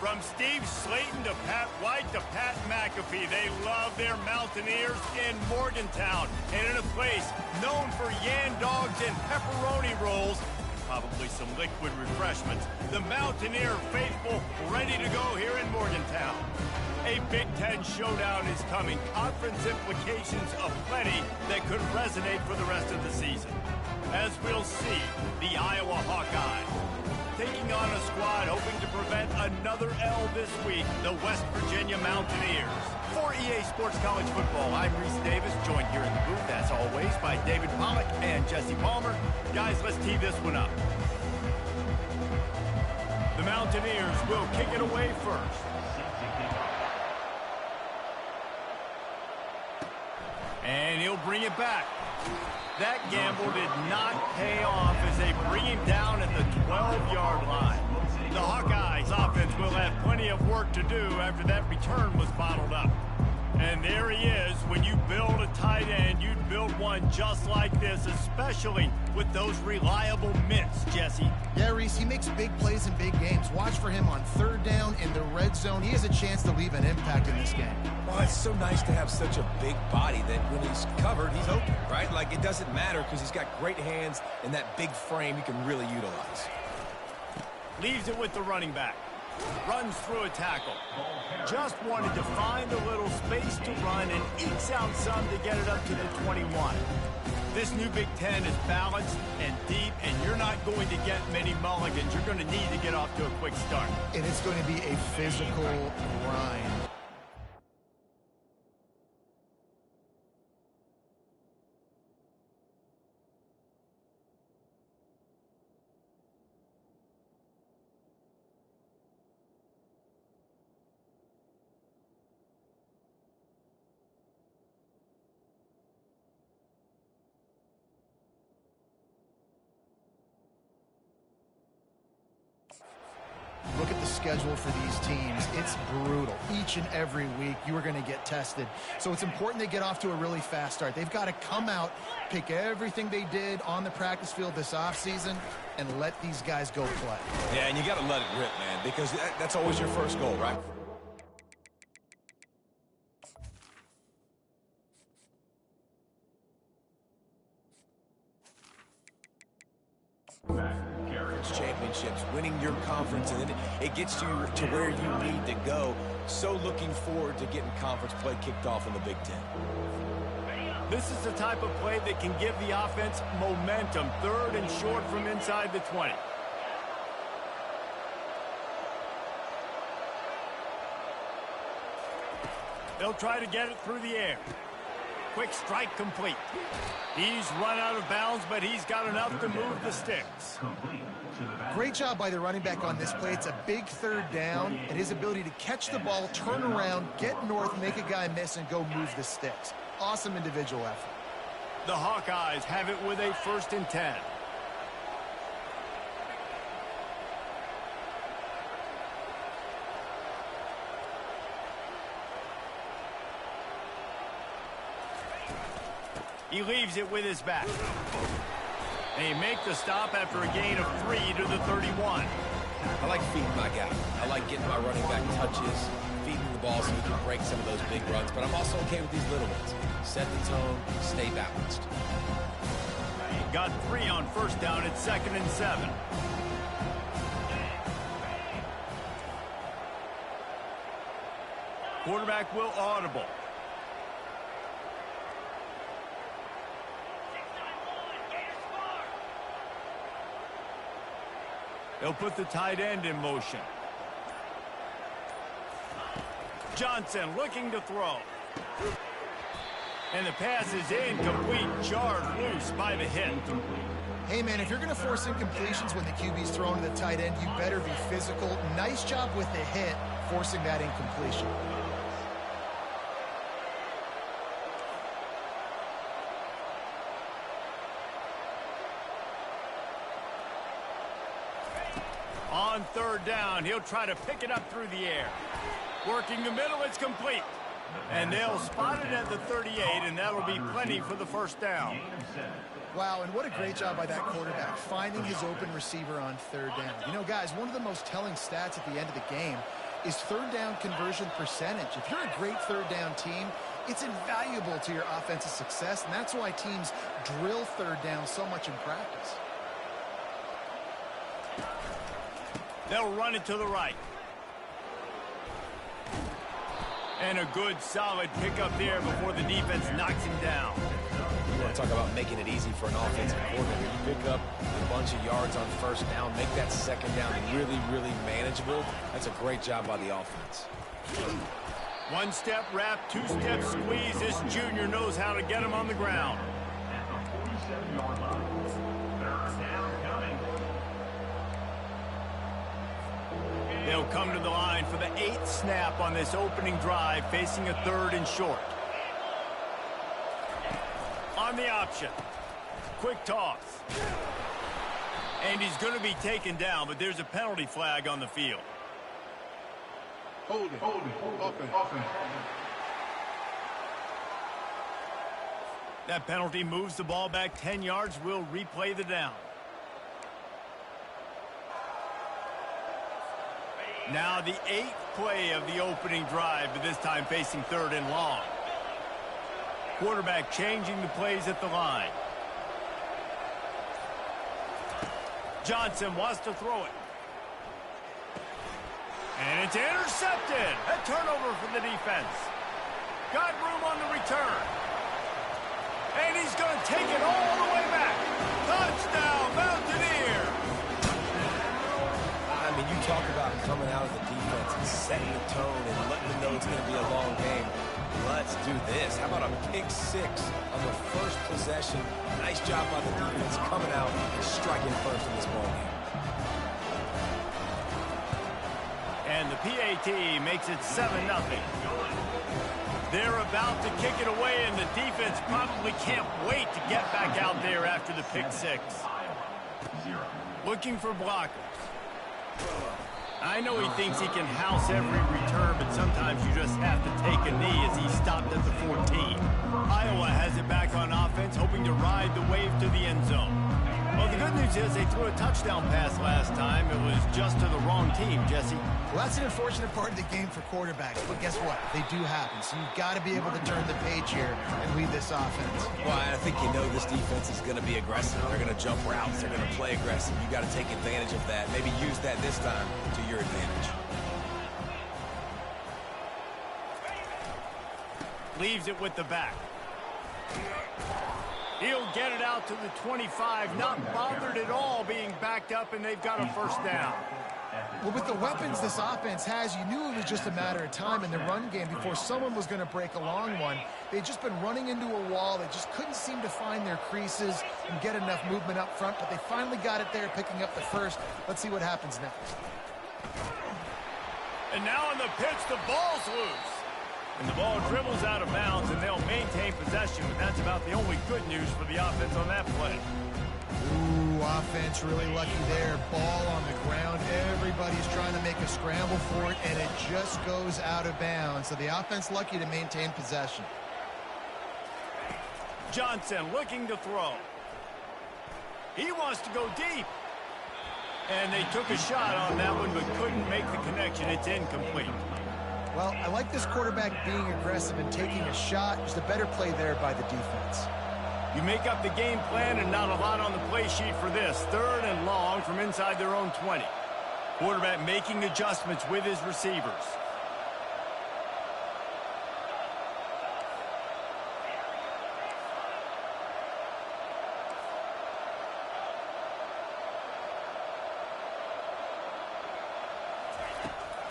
From Steve Slayton to Pat White to Pat McAfee, they love their Mountaineers in Morgantown. And in a place known for yan dogs and pepperoni rolls, probably some liquid refreshments, the Mountaineer faithful ready to go here in Morgantown. A Big Ten showdown is coming. Conference implications aplenty that could resonate for the rest of the season. As we'll see, the Iowa Hawkeyes taking on a squad hoping to prevent another L this week, the West Virginia Mountaineers. For EA Sports College Football, I'm Reese Davis, joined here in the booth, as always, by David Pollack and Jesse Palmer. Guys, let's tee this one up. The Mountaineers will kick it away first. And he'll bring it back. That gamble did not pay off as they bring him down at the 12-yard line. The Hawkeyes offense will have plenty of work to do after that return was bottled up. And there he is. When you build a tight end, you'd build one just like this, especially with those reliable mitts, Jesse. Yeah, Reese, he makes big plays in big games. Watch for him on third down in the red zone. He has a chance to leave an impact in this game. Well, it's so nice to have such a big body that when he's covered, he's open, right? Like, it doesn't matter because he's got great hands and that big frame you can really utilize. Leaves it with the running back. Runs through a tackle. Just wanted to find a little space to run and ekes out some to get it up to the 21. This new Big Ten is balanced and deep, and you're not going to get many mulligans. You're going to need to get off to a quick start. And it's going to be a physical grind. Look at the schedule for these teams. It's brutal. Each and every week, you are going to get tested. So it's important they get off to a really fast start. They've got to come out, pick everything they did on the practice field this offseason, and let these guys go play. Yeah, and you got to let it rip, man, because that's always your first goal, right? Championships, winning your conference, and then it gets you to where you need to go. So looking forward to getting conference play kicked off in the Big Ten. This is the type of play that can give the offense momentum. Third and short from inside the 20. They'll try to get it through the air. Quick strike complete. He's run out of bounds, but he's got enough to move the sticks. Great job by the running back on this play. It's a big third down, and his ability to catch the ball, turn around, get north, make a guy miss, and go move the sticks. Awesome individual effort. The Hawkeyes have it with a 1st and 10. He leaves it with his back. They make the stop after a gain of 3 to the 31. I like feeding my guy. I like getting my running back touches, feeding the ball so he can break some of those big runs. But I'm also okay with these little ones. Set the tone, stay balanced. Got 3 on 1st down at 2nd and 7. Quarterback will audible. They'll put the tight end in motion. Johnson looking to throw. And the pass is incomplete. Jarred loose by the hit. Hey, man, if you're going to force incompletions when the QB's throwing to the tight end, you better be physical. Nice job with the hit, forcing that incompletion. On 3rd down, he'll try to pick it up through the air. Working the middle, it's complete. And they'll spot it at the 38, and that'll be plenty for the 1st down. Wow, and what a great job by that quarterback, finding his open receiver on 3rd down. You know, guys, one of the most telling stats at the end of the game is third down conversion percentage. If you're a great third down team, it's invaluable to your offensive success, and that's why teams drill third down so much in practice. They'll run it to the right. And a good, solid pickup there before the defense knocks him down. You want to talk about making it easy for an offensive coordinator. You pick up a bunch of yards on first down, make that second down really, really manageable. That's a great job by the offense. One-step wrap, two-step squeeze. This junior knows how to get him on the ground. They'll come to the line for the 8th snap on this opening drive, facing a 3rd and short. On the option. Quick toss. And he's going to be taken down, but there's a penalty flag on the field. Hold it. Offense. That penalty moves the ball back 10 yards. We'll replay the down. Now the 8th play of the opening drive, but this time facing 3rd and long. Quarterback changing the plays at the line. Johnson wants to throw it. And it's intercepted. A turnover for the defense. Got room on the return. And he's going to take it all the way back. Touchdown, Mountaineer. I mean, you talk about coming out of the defense and setting the tone and letting them know it's going to be a long game. Let's do this. How about a pick 6 on the first possession? Nice job by the defense coming out and striking first in this ballgame. And the PAT makes it 7-0. They're about to kick it away, and the defense probably can't wait to get back out there after the pick 6. Looking for blockers. I know he thinks he can house every return, but sometimes you just have to take a knee as he stopped at the 14. Iowa has it back on offense, hoping to ride the wave to the end zone. Well, the good news is they threw a touchdown pass last time. It was just to the wrong team, Jesse. Well, that's an unfortunate part of the game for quarterbacks, but guess what? They do happen, so you've got to be able to turn the page here and lead this offense. Well, I think you know this defense is going to be aggressive. They're going to jump routes. They're going to play aggressive. You got to take advantage of that. Maybe use that this time to your advantage. Leaves it with the back. He'll get it out to the 25, not bothered at all being backed up, and they've got a first down. Well, with the weapons this offense has, you knew it was just a matter of time in the run game before someone was going to break a long one. They'd just been running into a wall. They just couldn't seem to find their creases and get enough movement up front, but they finally got it there, picking up the first. Let's see what happens next. And now on the pitch, the ball's loose. And the ball dribbles out of bounds, and they'll maintain possession, but that's about the only good news for the offense on that play. Ooh, offense really lucky there. Ball on the ground. Everybody's trying to make a scramble for it, and it just goes out of bounds. So the offense lucky to maintain possession. Johnson looking to throw. He wants to go deep. And they took a shot on that one, but couldn't make the connection. It's incomplete. Well, I like this quarterback being aggressive and taking a shot. Just a better play there by the defense. You make up the game plan and not a lot on the play sheet for this. 3rd and long from inside their own 20. Quarterback making adjustments with his receivers.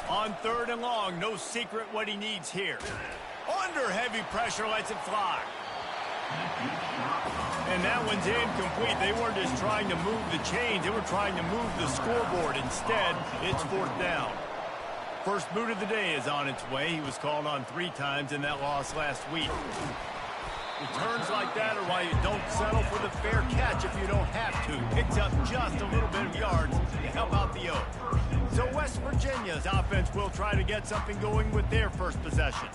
On 3rd and long, no secret what he needs here. Under heavy pressure, lets it fly. And that one's incomplete. They weren't just trying to move the chains. They were trying to move the scoreboard. Instead, it's 4th down. First boot of the day is on its way. He was called on 3 times in that loss last week. Returns like that are why you don't settle for the fair catch if you don't have to. Picks up just a little bit of yards to help out the O. So West Virginia's offense will try to get something going with their first possession.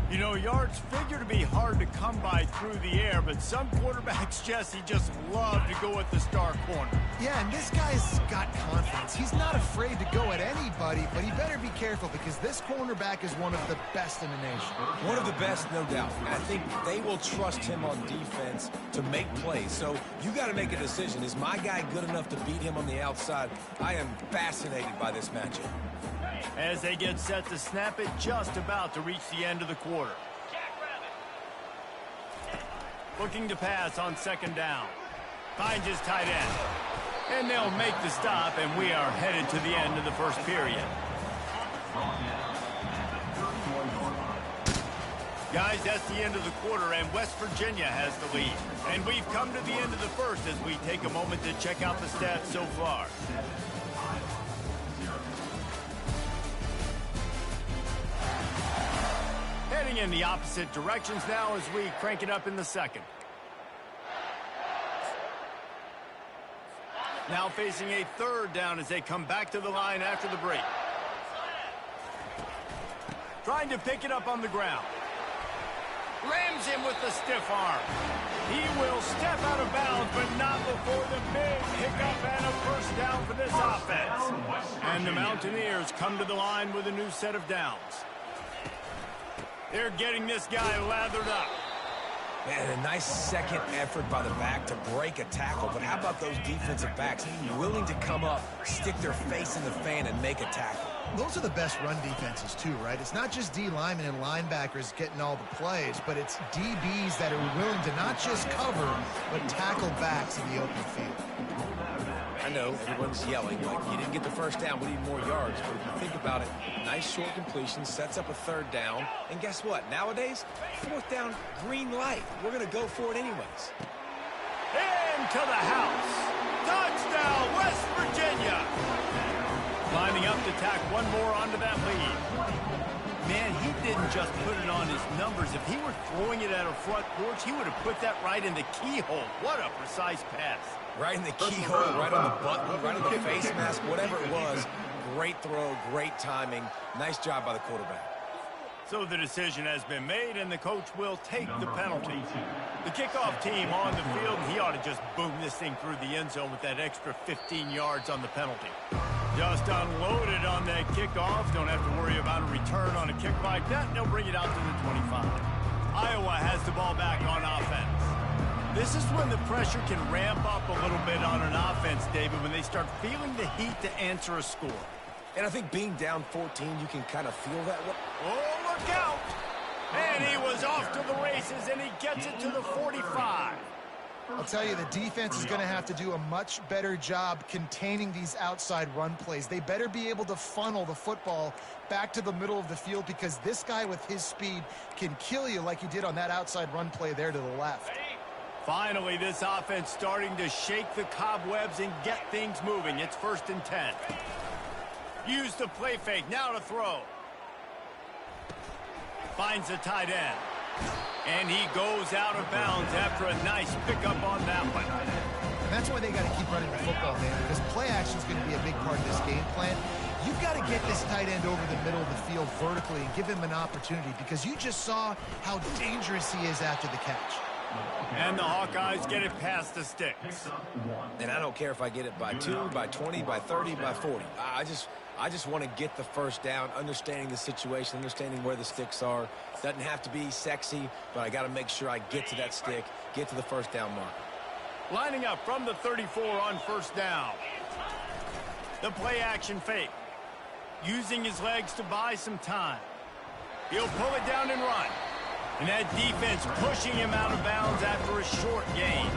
You know, yards figure to be hard to come by through the air, but some quarterbacks, Jesse, just love to go at the star corner. Yeah, and this guy's got confidence. He's not afraid to go at anybody, but he better be careful because this cornerback is one of the best in the nation. One of the best, no doubt. And I think they will trust him on defense to make plays. So you got to make a decision. Is my guy good enough to beat him on the outside? I am fascinated by this matchup. As they get set to snap it, just about to reach the end of the quarter. Looking to pass on second down. Finds his tight end. And they'll make the stop, and we are headed to the end of the first period. Guys, that's the end of the quarter, and West Virginia has the lead. And we've come to the end of the first as we take a moment to check out the stats so far. Heading in the opposite directions now as we crank it up in the second. Now facing a third down as they come back to the line after the break. Trying to pick it up on the ground. Rams him with the stiff arm. He will step out of bounds, but not before the big hiccup and a first down for this offense. And the Mountaineers come to the line with a new set of downs. They're getting this guy lathered up. Man, a nice second effort by the back to break a tackle. But how about those defensive backs willing to come up, stick their face in the fan, and make a tackle? Those are the best run defenses, too, right? It's not just D linemen and linebackers getting all the plays, but it's DBs that are willing to not just cover, but tackle backs in the open field. I know everyone's yelling, like, you didn't get the first down, we need more yards. But if you think about it, nice short completion, sets up a third down. And guess what? Nowadays, fourth down, green light. We're going to go for it anyways. Into the house. Touchdown, West Virginia. Lining up to tack one more onto that lead. Man, he didn't just put it on his numbers. If he were throwing it at a front porch, he would have put that right in the keyhole. What a precise pass. Right in the keyhole, right on the button, right on the face mask, whatever it was. Great throw, great timing. Nice job by the quarterback. So the decision has been made, and the coach will take the penalty. The kickoff team on the field, and he ought to just boom this thing through the end zone with that extra 15 yards on the penalty. Just unloaded on that kickoff. Don't have to worry about a return on a kick like that. They'll bring it out to the 25. Iowa has the ball back on offense. This is when the pressure can ramp up a little bit on an offense, David, when they start feeling the heat to answer a score. And I think being down 14, you can kind of feel that. Oh, look out! And he was off to the races, and he gets it to the 45. I'll tell you, the defense is going to have to do a much better job containing these outside run plays. They better be able to funnel the football back to the middle of the field because this guy with his speed can kill you like he did on that outside run play there to the left. Finally, this offense starting to shake the cobwebs and get things moving. It's 1st and 10. Use the play fake. Now to throw. Finds the tight end. And he goes out of bounds after a nice pickup on that one. And that's why they got to keep running the football, man, because play action is going to be a big part of this game plan. You've got to get this tight end over the middle of the field vertically and give him an opportunity because you just saw how dangerous he is after the catch. And the Hawkeyes get it past the sticks. And I don't care if I get it by 2, by 20, by 30, by 40. I just want to get the first down, understanding the situation, understanding where the sticks are. Doesn't have to be sexy, but I got to make sure I get to that stick, get to the first down mark. Lining up from the 34 on 1st down. The play action fake. Using his legs to buy some time. He'll pull it down and run. And that defense pushing him out of bounds after a short gain.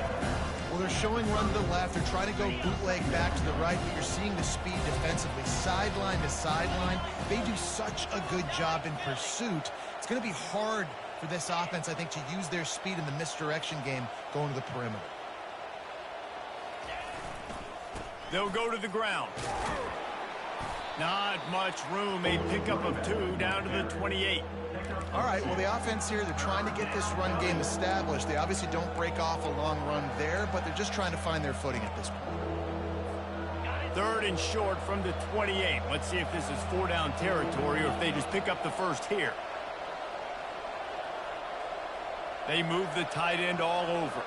Well, they're showing run to the left. They're trying to go bootleg back to the right, but you're seeing the speed defensively, sideline to sideline. They do such a good job in pursuit. It's going to be hard for this offense, I think, to use their speed in the misdirection game going to the perimeter. They'll go to the ground. Not much room. A pickup of 2 down to the 28. All right, well, the offense here, they're trying to get this run game established. They obviously don't break off a long run there, but they're just trying to find their footing at this point. 3rd and short from the 28. Let's see if this is 4-down territory or if they just pick up the first here. They move the tight end all over.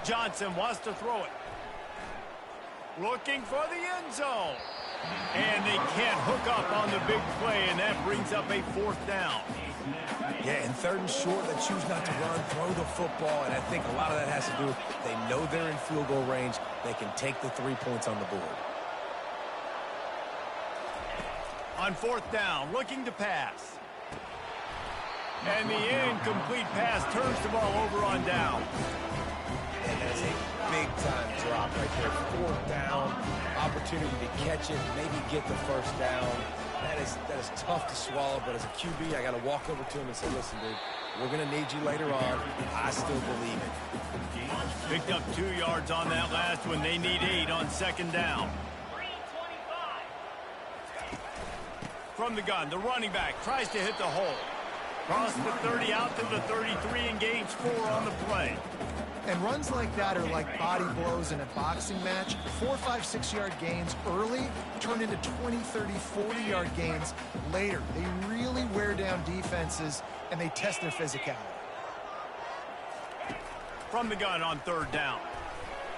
Johnson wants to throw it. Looking for the end zone. And they can't hook up on the big play, and that brings up a 4th down. Yeah, and 3rd and short, they choose not to run, throw the football, and I think a lot of that has to do with they know they're in field goal range. They can take the 3 points on the board. On 4th down, looking to pass. And the incomplete pass turns the ball over on down. And that's a big-time drop right there. 4th down, opportunity to catch it, maybe get the 1st down. That is tough to swallow, but as a QB, I got to walk over to him and say, listen, dude, we're going to need you later on. I still believe it. Picked up 2 yards on that last one. They need 8 on 2nd down. From the gun, the running back tries to hit the hole. Cross the 30 out to the 33 and gains 4 on the play. And runs like that are like body blows in a boxing match. 4, 5, 6-yard gains early turn into 20, 30, 40-yard gains later. They really wear down defenses, and they test their physicality. From the gun on 3rd down.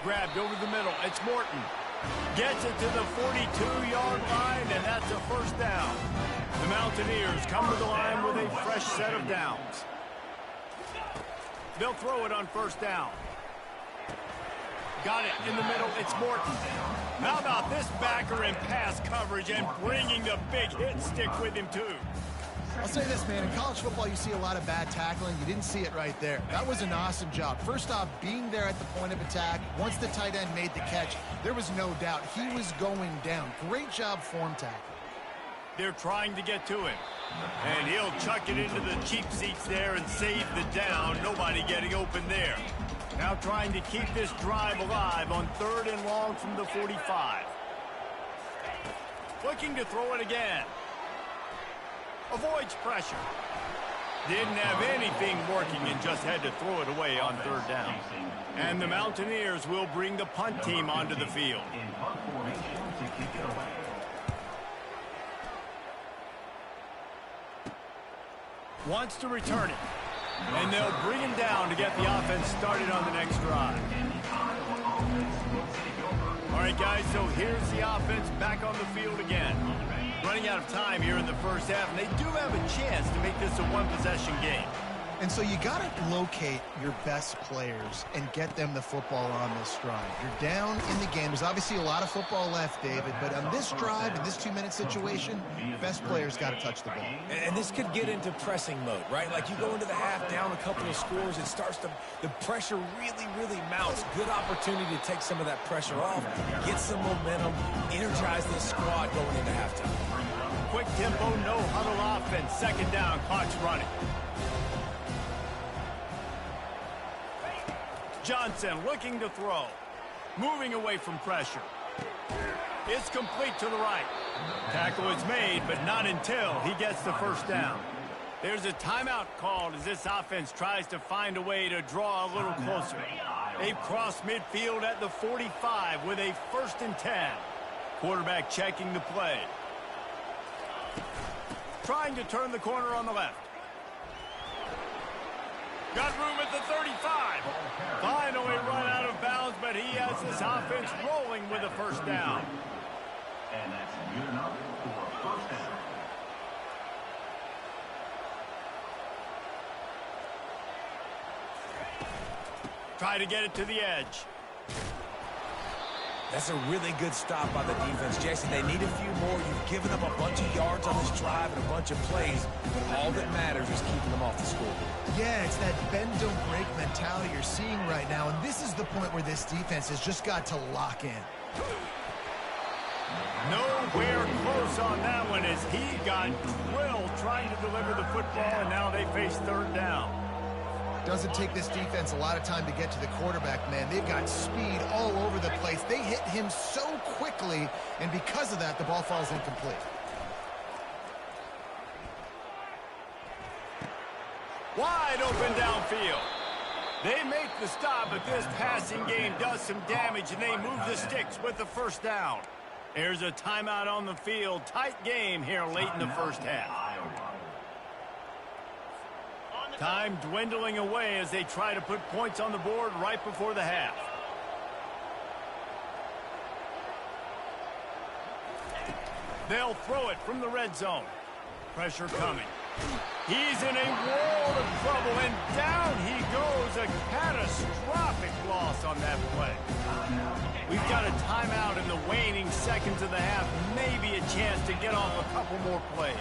Grabbed over the middle. It's Morton. Gets it to the 42-yard line, and that's a 1st down. The Mountaineers come to the line with a fresh set of downs. They'll throw it on 1st down. Got it in the middle. It's Morton. How about this backer in pass coverage and bringing the big hit stick with him, too? I'll say this, man. In college football, you see a lot of bad tackling. You didn't see it right there. That was an awesome job. First off, being there at the point of attack. Once the tight end made the catch, there was no doubt he was going down. Great job form tackling. They're trying to get to him. And he'll chuck it into the cheap seats there and save the down. Nobody getting open there. Now trying to keep this drive alive on 3rd and long from the 45. Looking to throw it again. Avoids pressure. Didn't have anything working and just had to throw it away on 3rd down. And the Mountaineers will bring the punt team onto the field. Wants to return it. And they'll bring him down to get the offense started on the next drive. All right, guys, so here's the offense back on the field again. Running out of time here in the 1st half, and they do have a chance to make this a 1-possession game. And so you got to locate your best players and get them the football on this drive. You're down in the game. There's obviously a lot of football left, David, but on this drive, in this 2-minute situation, best players got to touch the ball. And this could get into pressing mode, right? Like you go into the half down a couple of scores, it starts to, the pressure really mounts. Good opportunity to take some of that pressure off, get some momentum, energize this squad going into halftime. Quick tempo, no huddle offense. 2nd down, clock's running. Johnson looking to throw. Moving away from pressure. It's complete to the right. Tackle is made, but not until he gets the 1st down. There's a timeout called as this offense tries to find a way to draw a little closer. They've crossed midfield at the 45 with a 1st and 10. Quarterback checking the play. Trying to turn the corner on the left. Got room at the 35. Finally run out of bounds, but he has this offense rolling with a 1st down. And that's good enough for 1st down. Try to get it to the edge. That's a really good stop by the defense. Jason, they need a few more. You've given up a bunch of yards on this drive and a bunch of plays, but all that matters is keeping them off the scoreboard. Yeah, it's that bend, don't break mentality you're seeing right now, and this is the point where this defense has just got to lock in. Nowhere close on that one as he got drilled trying to deliver the football, and now they face 3rd down. Doesn't take this defense a lot of time to get to the quarterback, man. They've got speed all over the place. They hit him so quickly, and because of that, the ball falls incomplete. Wide open downfield. They make the stop, but this passing game does some damage, and they move the sticks with the 1st down. There's a timeout on the field. Tight game here late in the 1st half. Time dwindling away as they try to put points on the board right before the half. They'll throw it from the red zone. Pressure coming. He's in a world of trouble, and down he goes. A catastrophic loss on that play. We've got a timeout in the waning seconds of the half. Maybe a chance to get off a couple more plays.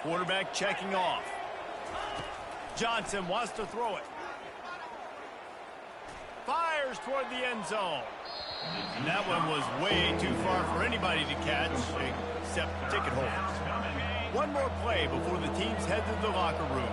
Quarterback checking off. Johnson wants to throw it. Fires toward the end zone. And that one was way too far for anybody to catch, except ticket holders. One more play before the teams head to the locker rooms.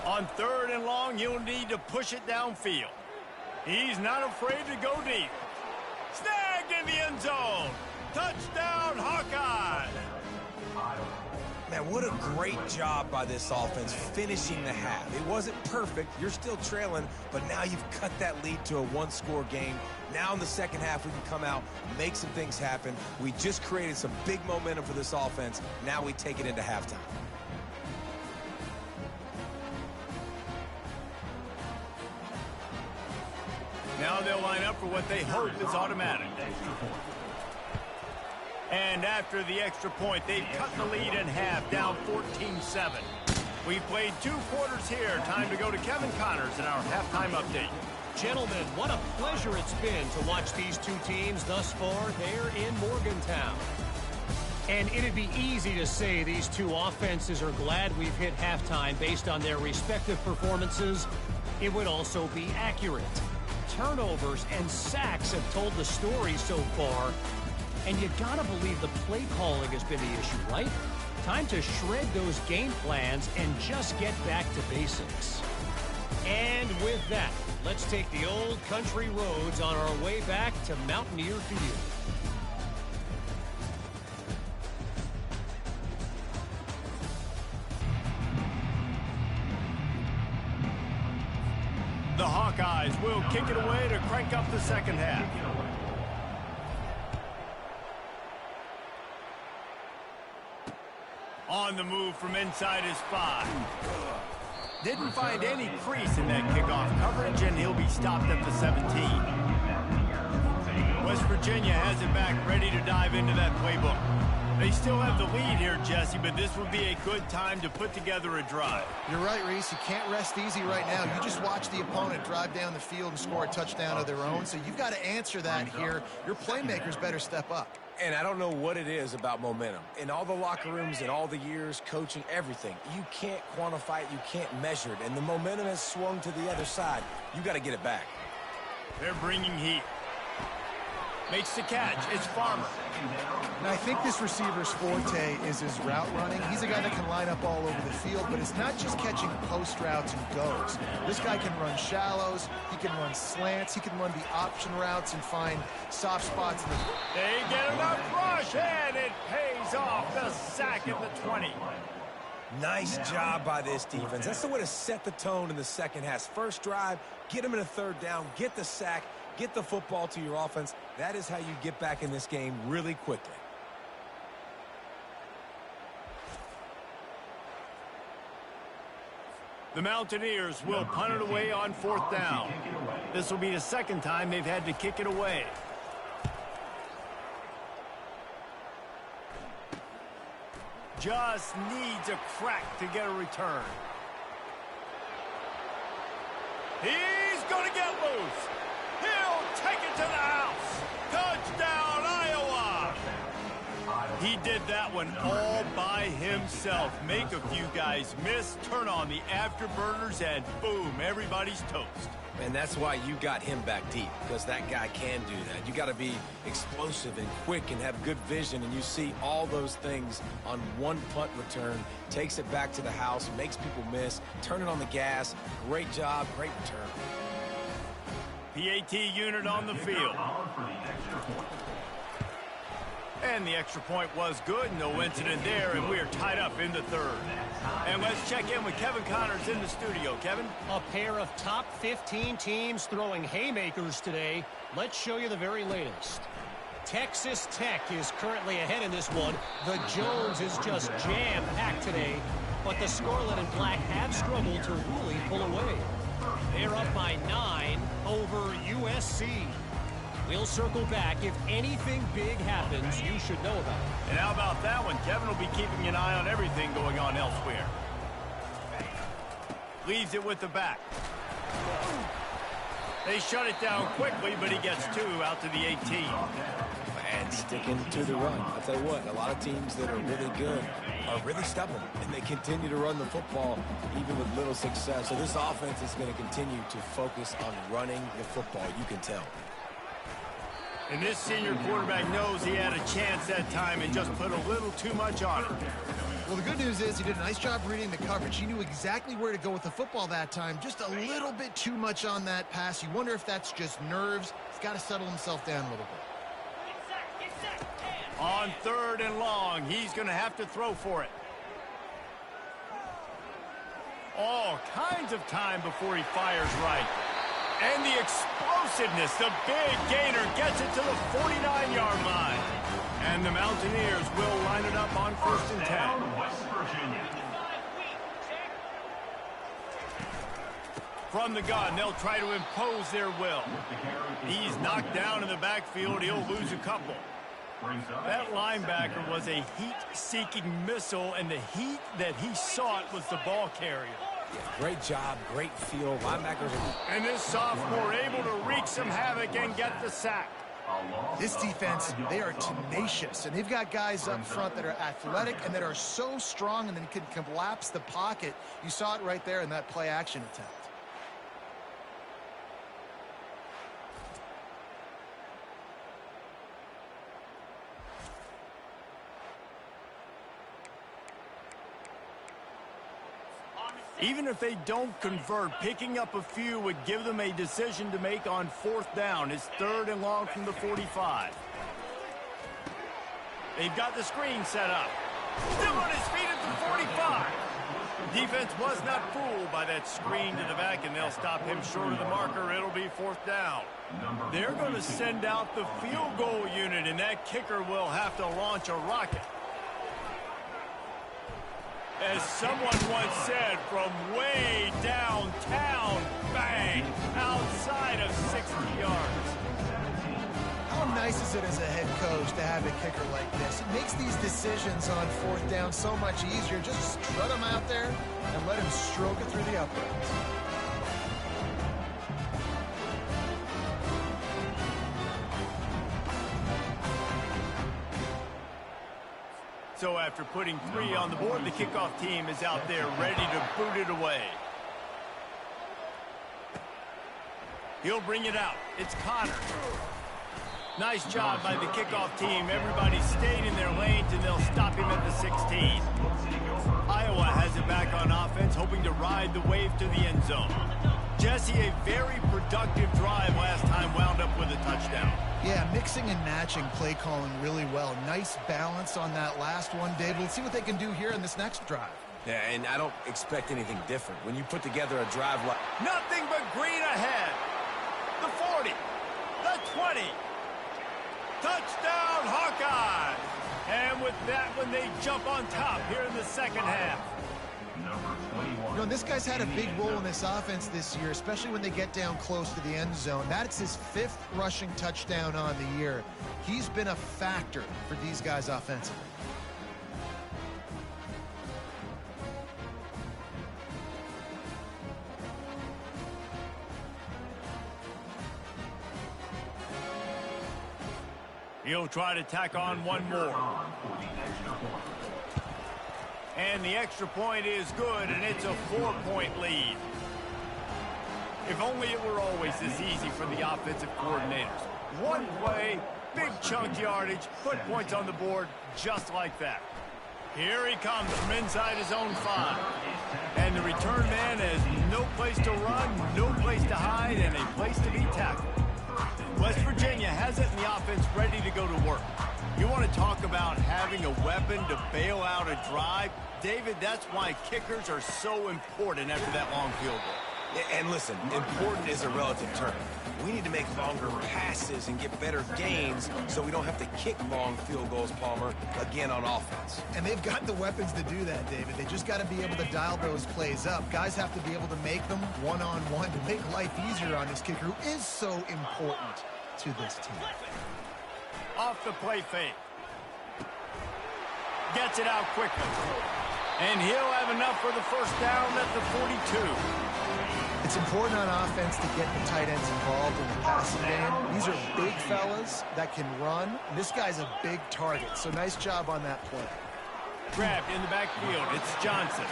On 3rd and long, you'll need to push it downfield. He's not afraid to go deep. Snagged in the end zone. Touchdown, Hawkeyes. Man, what a great job by this offense finishing the half. It wasn't perfect. You're still trailing, but now you've cut that lead to a one-score game. Now in the second half, we can come out, make some things happen. We just created some big momentum for this offense. Now we take it into halftime. Now they'll line up for what they hope is automatic. And after the extra point, they've cut the lead in half, down 14-7. We've played 2 quarters here. Time to go to Kevin Connors in our halftime update. Gentlemen, what a pleasure it's been to watch these two teams thus far there in Morgantown. And it'd be easy to say these two offenses are glad we've hit halftime based on their respective performances. It would also be accurate. Turnovers and sacks have told the story so far. And you gotta believe the play calling has been the issue, right? Time to shred those game plans and just get back to basics. And with that, let's take the old country roads on our way back to Mountaineer Field. The Hawkeyes will kick it away to crank up the second half. On the move from inside his 5. Didn't find any crease in that kickoff coverage, and he'll be stopped at the 17. West Virginia has it back, ready to dive into that playbook. They still have the lead here, Jesse, but this would be a good time to put together a drive. You're right, Reese. You can't rest easy right now. You just watch the opponent drive down the field and score a touchdown of their own, so you've got to answer that here. Your playmakers better step up. And I don't know what it is about momentum. In all the locker rooms, in all the years, coaching, everything, you can't quantify it, you can't measure it. And the momentum has swung to the other side. You got to get it back. They're bringing heat. Makes the catch. It's Farmer. Now, I think this receiver's forte is his route running. He's a guy that can line up all over the field, but it's not just catching post routes and goes. This guy can run shallows, he can run slants, he can run the option routes and find soft spots. They get enough rush, and it pays off. The sack at the 20. Nice job by this defense. That's the way to set the tone in the second half. First drive, get them in a 3rd down, get the sack, get the football to your offense. That is how you get back in this game really quickly. The Mountaineers will punt it away on 4th down. This will be the 2nd time they've had to kick it away. Just needs a crack to get a return. He's going to get loose. He'll take it to the house. Touchdown, Iowa. He did that one all by himself. Make a few guys miss, turn on the afterburners, and boom, everybody's toast. And that's why you got him back deep, because that guy can do that. You got to be explosive and quick and have good vision, and you see all those things on one punt return. Takes it back to the house, makes people miss, turn it on the gas. Great job, great return. PAT unit on the field. And the extra point was good. No incident there, and we are tied up in the third. And let's check in with Kevin Connors in the studio. Kevin? A pair of top 15 teams throwing haymakers today. Let's show you the very latest. Texas Tech is currently ahead in this one. The Jones is just jam-packed today, but the Scarlet and Black have struggled to really pull away. They're up by 9 over USC. We'll circle back. If anything big happens, you should know about it. And how about that one? Kevin will be keeping an eye on everything going on elsewhere. Leaves it with the back. They shut it down quickly, but he gets 2 out to the 18. And sticking to the run. I'll tell you what, a lot of teams that are really good are really stubborn, and they continue to run the football even with little success. So this offense is going to continue to focus on running the football, you can tell. And this senior quarterback knows he had a chance that time and just put a little too much on it. Well, the good news is he did a nice job reading the coverage. He knew exactly where to go with the football that time. Just a little bit too much on that pass. You wonder if that's just nerves. He's got to settle himself down a little bit. On 3rd and long, he's going to have to throw for it. All kinds of time before he fires right. And the explosiveness, the big gainer gets it to the 49-yard line. And the Mountaineers will line it up on 1st and 10. West Virginia. From the gun, they'll try to impose their will. He's knocked down in the backfield. He'll lose a couple. That linebacker was a heat-seeking missile, and the heat that he sought was the ball carrier. Yeah, great job, great feel. Linebackers are... And this sophomore able to wreak some havoc and get the sack. This defense, they are tenacious, and they've got guys up front that are athletic and that are so strong and then can collapse the pocket. You saw it right there in that play-action attempt. Even if they don't convert, picking up a few would give them a decision to make on 4th down. It's 3rd and long from the 45. They've got the screen set up. Still on his feet at the 45. Defense was not fooled by that screen to the back, and they'll stop him short of the marker. It'll be 4th down. They're going to send out the field goal unit, and that kicker will have to launch a rocket. As someone once said, from way downtown, bang, outside of 60 yards. How nice is it as a head coach to have a kicker like this? It makes these decisions on 4th down so much easier. Just strut him out there and let him stroke it through the uprights. So after putting 3 on the board, the kickoff team is out there ready to boot it away. He'll bring it out. It's Connor. Nice job by the kickoff team. Everybody stayed in their lanes, and they'll stop him at the 16. Iowa has it back on offense, hoping to ride the wave to the end zone. Jesse, a very productive drive last time, wound up with a touchdown. Yeah, mixing and matching play calling really well. Nice balance on that last one, David. Let's see what they can do here in this next drive. Yeah, and I don't expect anything different. When you put together a drive like... Nothing but green ahead. The 40. The 20. Touchdown, Hawkeye! And with that one, they jump on top here in the second half. You know, this guy's had a big role in this offense this year, especially when they get down close to the end zone. That's his 5th rushing touchdown on the year. He's been a factor for these guys offensively. He'll try to tack on one more. And the extra point is good, and it's a 4-point lead. If only it were always this easy for the offensive coordinators. One play, big chunk yardage, put points on the board just like that. Here he comes from inside his own 5. And the return man has no place to run, no place to hide, and a place to be tackled. West Virginia has it in the offense ready to go to work. You want to talk about having a weapon to bail out a drive? David, that's why kickers are so important after that long field goal. And listen, important is a relative term. We need to make longer passes and get better gains so we don't have to kick long field goals, Palmer, again on offense. And they've got the weapons to do that, David. They just got to be able to dial those plays up. Guys have to be able to make them one-on-one to make life easier on this kicker, who is so important to this team. Off the play fake. Gets it out quickly. And he'll have enough for the first down at the 42. It's important on offense to get the tight ends involved in the passing game. These are big fellas that can run. This guy's a big target, so nice job on that play. Grabbed in the backfield. It's Johnson.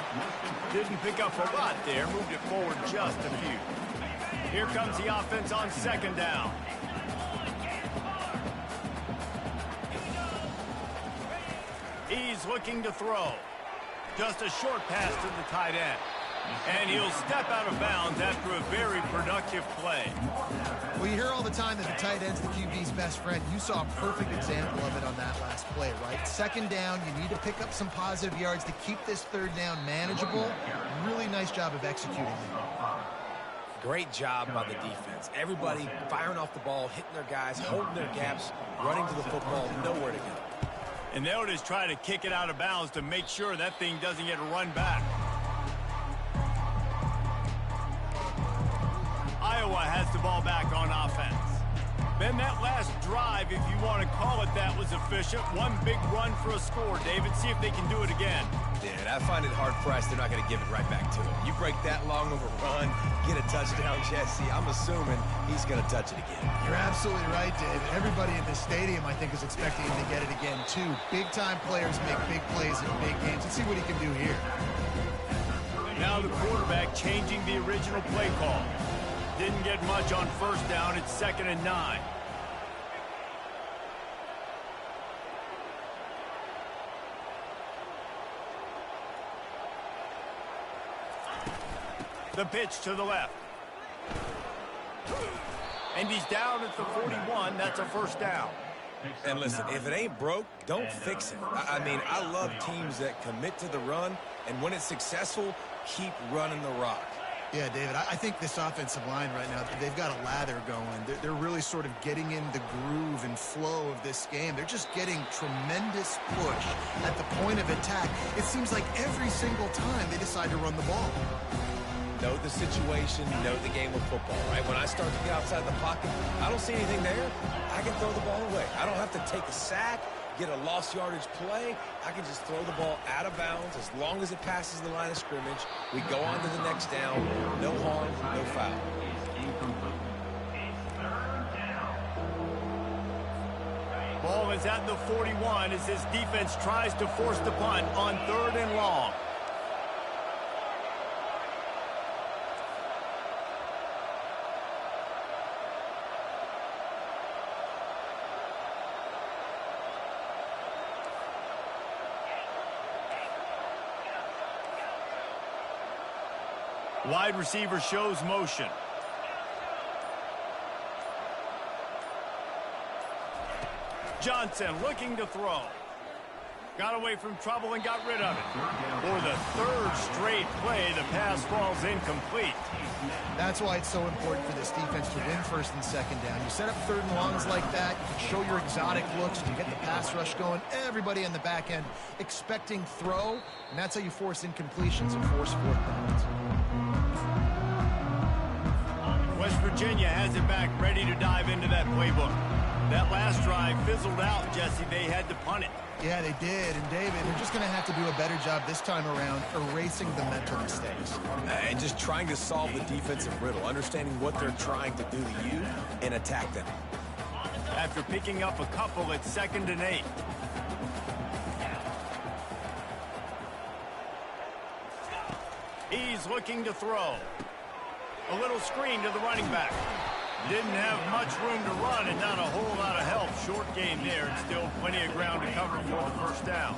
Didn't pick up a lot there. Moved it forward just a few. Here comes the offense on second down. He's looking to throw. Just a short pass to the tight end. And he'll step out of bounds after a very productive play. Well, you hear all the time that the tight end's the QB's best friend. You saw a perfect example of it on that last play, right? Second down, you need to pick up some positive yards to keep this third down manageable. Really nice job of executing it. Great job by the defense. Everybody firing off the ball, hitting their guys, holding their gaps, running to the football, nowhere to go. And they'll just try to kick it out of bounds to make sure that thing doesn't get run back. Iowa has the ball back on offense. Ben, that last drive, if you want to call it that, was efficient. One big run for a score. David, see if they can do it again. Dude, I find it hard-pressed they're not going to give it right back to him. You break that long of a run, get a touchdown, Jesse, I'm assuming he's going to touch it again. You're absolutely right, David. Everybody in this stadium, I think, is expecting him to get it again, too. Big-time players make big plays in big games. Let's see what he can do here. Now the quarterback changing the original play call. Didn't get much on first down. It's 2nd and 9. The pitch to the left. And he's down at the 41. That's a first down. And listen, if it ain't broke, don't fix it. I mean, I love teams that commit to the run, and when it's successful, keep running the rock. Yeah, David, I think this offensive line right now, they've got a lather going. They're really sort of getting in the groove and flow of this game. They're just getting tremendous push at the point of attack. It seems like every single time they decide to run the ball. Know the situation, know the game of football, right? When I start to get outside the pocket, I don't see anything there, I can throw the ball away. I don't have to take a sack, get a lost yardage play. I can just throw the ball out of bounds as long as it passes the line of scrimmage. We go on to the next down. No harm, no foul. Ball is at the 41 as this defense tries to force the punt on 3rd and long. Wide receiver shows motion. Johnson looking to throw. Got away from trouble and got rid of it. For the 3rd straight play, the pass falls incomplete. That's why it's so important for this defense to win 1st and 2nd down. You set up 3rd and longs like that, you can show your exotic looks, you get the pass rush going, everybody in the back end expecting throw, and that's how you force incompletions and force 4th downs. West Virginia has it back, ready to dive into that playbook. That last drive fizzled out, Jesse. They had to punt it. Yeah, they did. And, David, they're just going to have to do a better job this time around erasing the mental mistakes. And just trying to solve the defensive riddle, understanding what they're trying to do to you and attack them. after picking up a couple at 2nd and 8. He's looking to throw. A little screen to the running back. Didn't have much room to run and not a whole lot of help. Short game there and still plenty of ground to cover for the first down.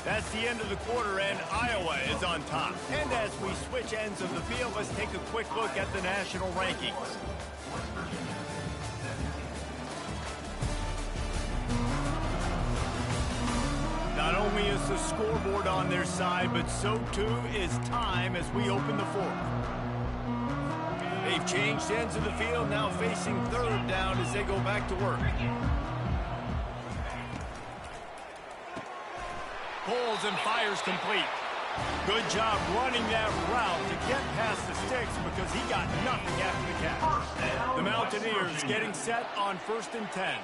That's the end of the quarter, and Iowa is on top. And as we switch ends of the field, let's take a quick look at the national rankings. Not only is the scoreboard on their side, but so too is time as we open the fourth. They've changed ends of the field, now facing 3rd down as they go back to work. Pulls and fires complete. Good job running that route to get past the sticks because he got nothing after the catch. The Mountaineers getting set on 1st and 10.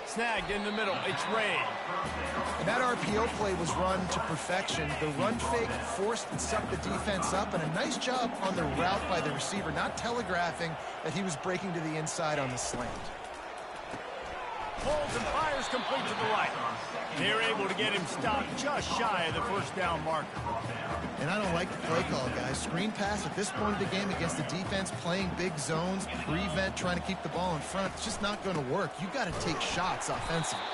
Snagged in the middle. It's Ray. And that RPO play was run to perfection. The run fake forced and sucked the defense up, and a nice job on the route by the receiver, not telegraphing that he was breaking to the inside on the slant. Pulls and fires complete to the right. They're able to get him stopped just shy of the 1st down marker. And I don't like the play call, guys. Screen pass at this point of the game against the defense playing big zones, prevent, trying to keep the ball in front. It's just not going to work. You've got to take shots offensively.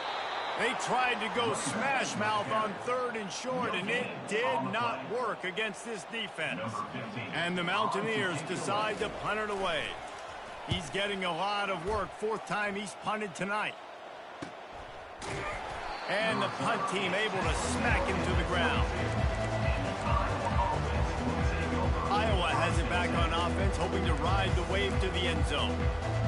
They tried to go smash mouth on 3rd and short, and it did not work against this defense. And the Mountaineers decide to punt it away. He's getting a lot of work. 4th time he's punted tonight. And the punt team able to smack him to the ground. Iowa has it back on offense, hoping to ride the wave to the end zone.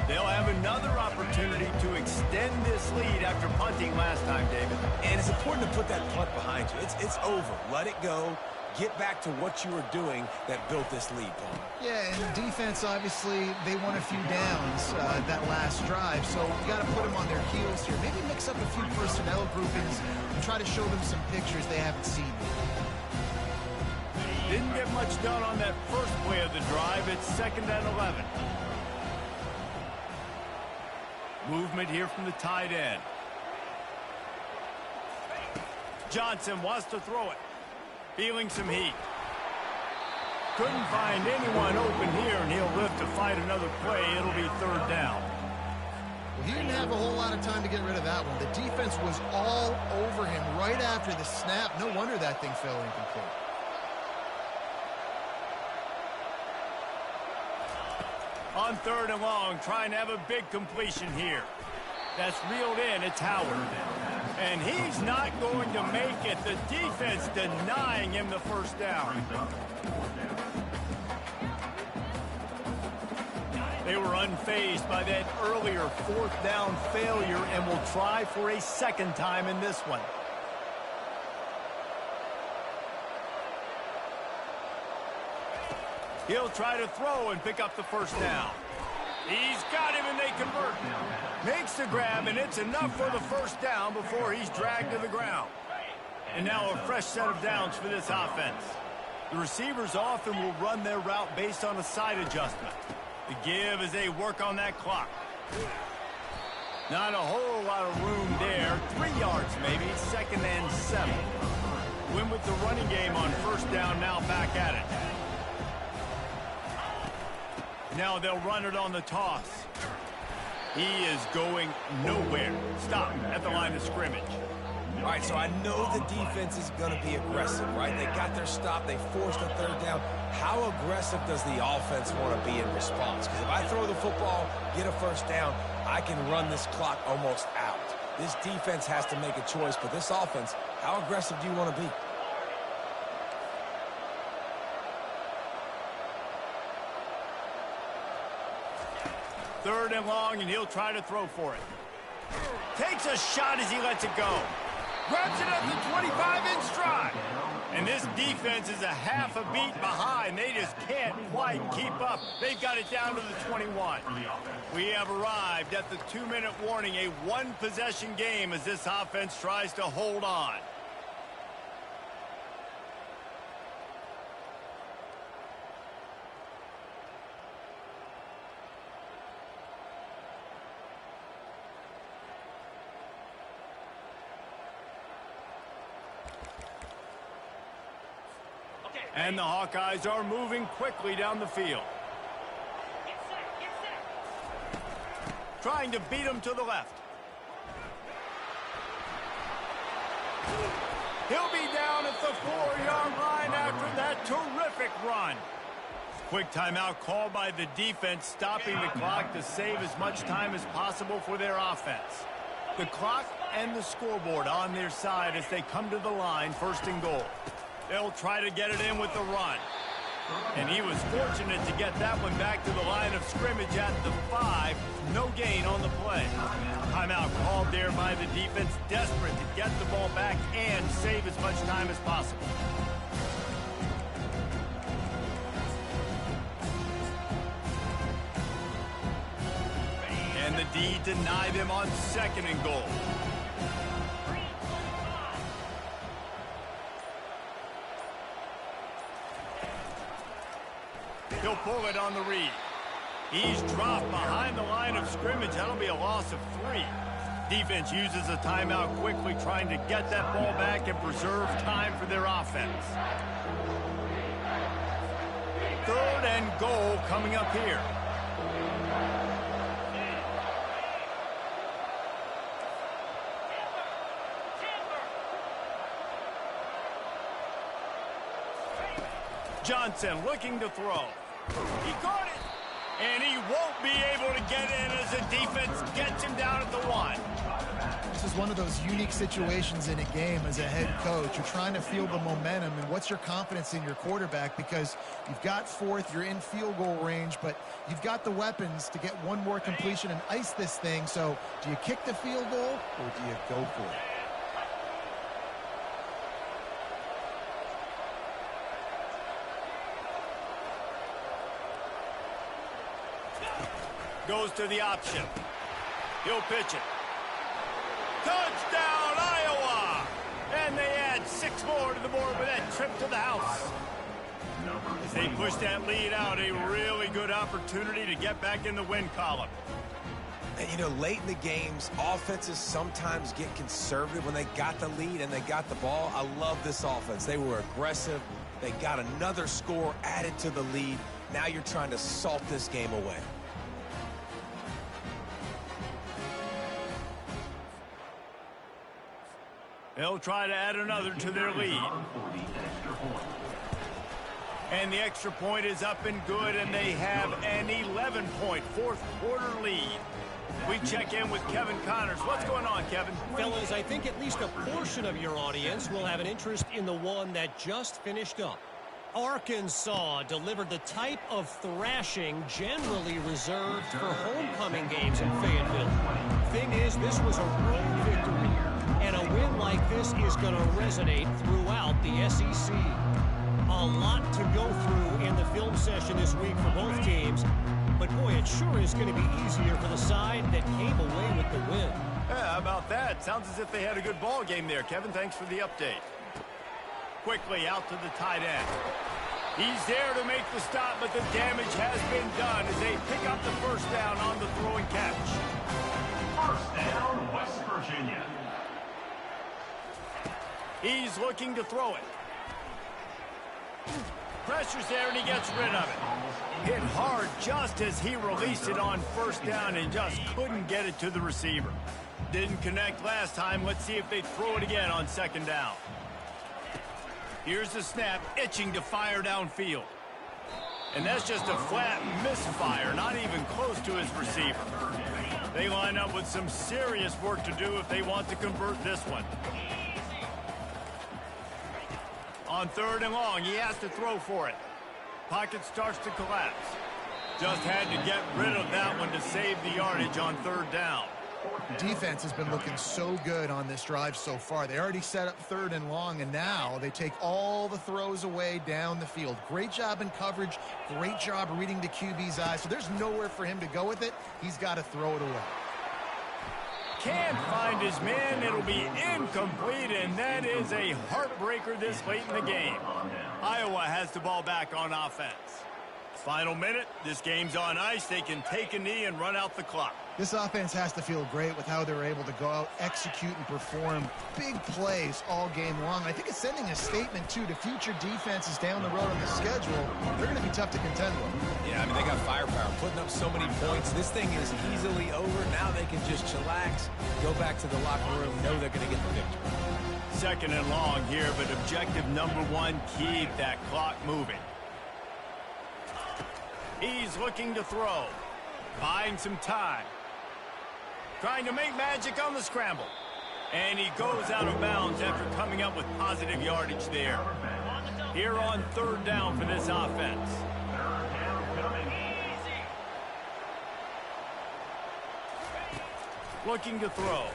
They'll have another opportunity to extend this lead after punting last time, David. And it's important to put that punt behind you. It's over. Let it go. Get back to what you were doing that built this lead, Paul. Yeah, and the defense, obviously, they won a few downs that last drive, so you got to put them on their heels here. Maybe mix up a few personnel groupings and try to show them some pictures they haven't seen yet. Didn't get much done on that first play of the drive. It's 2nd and 11. Movement here from the tight end. Johnson wants to throw it. Feeling some heat. Couldn't find anyone open here, and he'll live to fight another play. It'll be 3rd down. Well, he didn't have a whole lot of time to get rid of that one. The defense was all over him right after the snap. No wonder that thing fell incomplete. On 3rd and long, trying to have a big completion here. That's reeled in. It's Howard. And he's not going to make it. The defense denying him the 1st down. They were unfazed by that earlier 4th down failure and will try for a 2nd time in this one. He'll try to throw and pick up the 1st down. He's got him, and they convert. Makes the grab, and it's enough for the 1st down before he's dragged to the ground. And now a fresh set of downs for this offense. The receivers often will run their route based on a side adjustment. The give as they work on that clock. Not a whole lot of room there. 3 yards maybe, 2nd and 7. Win with the running game on 1st down, now back at it. Now they'll run it on the toss. He is going nowhere. Stop at the line of scrimmage. All right, so I know the defense is going to be aggressive, right? They got their stop. They forced a 3rd down. How aggressive does the offense want to be in response? Because if I throw the football, get a 1st down, I can run this clock almost out. This defense has to make a choice, but this offense, how aggressive do you want to be? Third and long, and he'll try to throw for it. Takes a shot as he lets it go. Grabs it at the 25 in stride. And this defense is a half a beat behind. They just can't quite keep up. They've got it down to the 21. We have arrived at the 2-minute warning, a one-possession game as this offense tries to hold on. And the Hawkeyes are moving quickly down the field. Trying to beat him to the left. He'll be down at the 4-yard line after that terrific run. Quick timeout called by the defense, stopping the clock to save as much time as possible for their offense. The clock and the scoreboard on their side as they come to the line, 1st and goal. They'll try to get it in with the run. And he was fortunate to get that one back to the line of scrimmage at the 5. No gain on the play. Timeout called there by the defense, desperate to get the ball back and save as much time as possible. And the D deny them on 2nd and goal. He'll pull it on the read. He's dropped behind the line of scrimmage. That'll be a loss of 3. Defense uses a timeout quickly, trying to get that ball back and preserve time for their offense. 3rd and goal coming up here. Johnson looking to throw. He caught it. And he won't be able to get in as the defense gets him down at the 1. This is one of those unique situations in a game as a head coach. You're trying to feel the momentum, and what's your confidence in your quarterback? Because you've got 4th, you're in field goal range, but you've got the weapons to get one more completion and ice this thing. So do you kick the field goal or do you go for it? Goes to the option. He'll pitch it. Touchdown, Iowa! And they add 6 more to the board with that trip to the house. As they push that lead out, a really good opportunity to get back in the win column. And, you know, late in the games, offenses sometimes get conservative when they got the lead and they got the ball. I love this offense. They were aggressive. They got another score added to the lead. Now you're trying to salt this game away. They'll try to add another to their lead. And the extra point is up and good, and they have an 11-point 4th quarter lead. We check in with Kevin Connors. What's going on, Kevin? Fellas, I think at least a portion of your audience will have an interest in the one that just finished up. Arkansas delivered the type of thrashing generally reserved for homecoming games in Fayetteville. Thing is, this was a road victory. And a win like this is going to resonate throughout the SEC. A lot to go through in the film session this week for both teams. But, boy, it sure is going to be easier for the side that came away with the win. Yeah, how about that? Sounds as if they had a good ball game there, Kevin. Thanks for the update. Quickly out to the tight end. He's there to make the stop, but the damage has been done as they pick up the 1st down on the throwing catch. 1st down, West Virginia. He's looking to throw it. Pressure's there, and he gets rid of it. Hit hard just as he released it on 1st down and just couldn't get it to the receiver. Didn't connect last time. Let's see if they throw it again on 2nd down. Here's the snap, itching to fire downfield. And that's just a flat misfire, not even close to his receiver. They line up with some serious work to do if they want to convert this one. On 3rd and long, he has to throw for it. Pocket starts to collapse. Just had to get rid of that one to save the yardage on 3rd down. Defense has been looking so good on this drive so far. They already set up 3rd and long, and now they take all the throws away down the field. Great job in coverage. Great job reading the QB's eyes. So there's nowhere for him to go with it. He's got to throw it away. Can't find his man. It'll be incomplete, and that is a heartbreaker this late in the game. Iowa has the ball back on offense. Final minute. This game's on ice. They can take a knee and run out the clock. This offense has to feel great with how they're able to go out, execute, and perform big plays all game long. I think it's sending a statement, too, to future defenses down the road on the schedule. They're going to be tough to contend with. Yeah, I mean, they got firepower, putting up so many points. This thing is easily over. Now they can just chillax, go back to the locker room, know they're going to get the victory. Second and long here, but objective number one, keep that clock moving. He's looking to throw, buying some time. Trying to make magic on the scramble. And he goes out of bounds after coming up with positive yardage there. Here on third down for this offense. Looking to throw.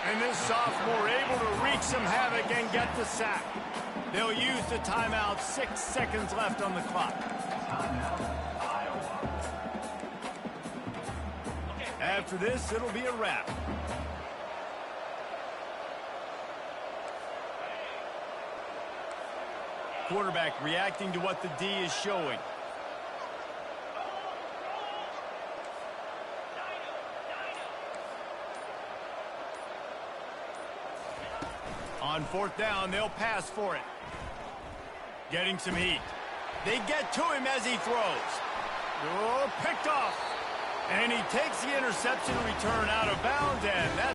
And this sophomore able to wreak some havoc and get the sack. They'll use the timeout. 6 seconds left on the clock. After this, it'll be a wrap. Quarterback reacting to what the D is showing. On fourth down, they'll pass for it. Getting some heat. They get to him as he throws. Oh, picked off. And he takes the interception return out of bounds, and that's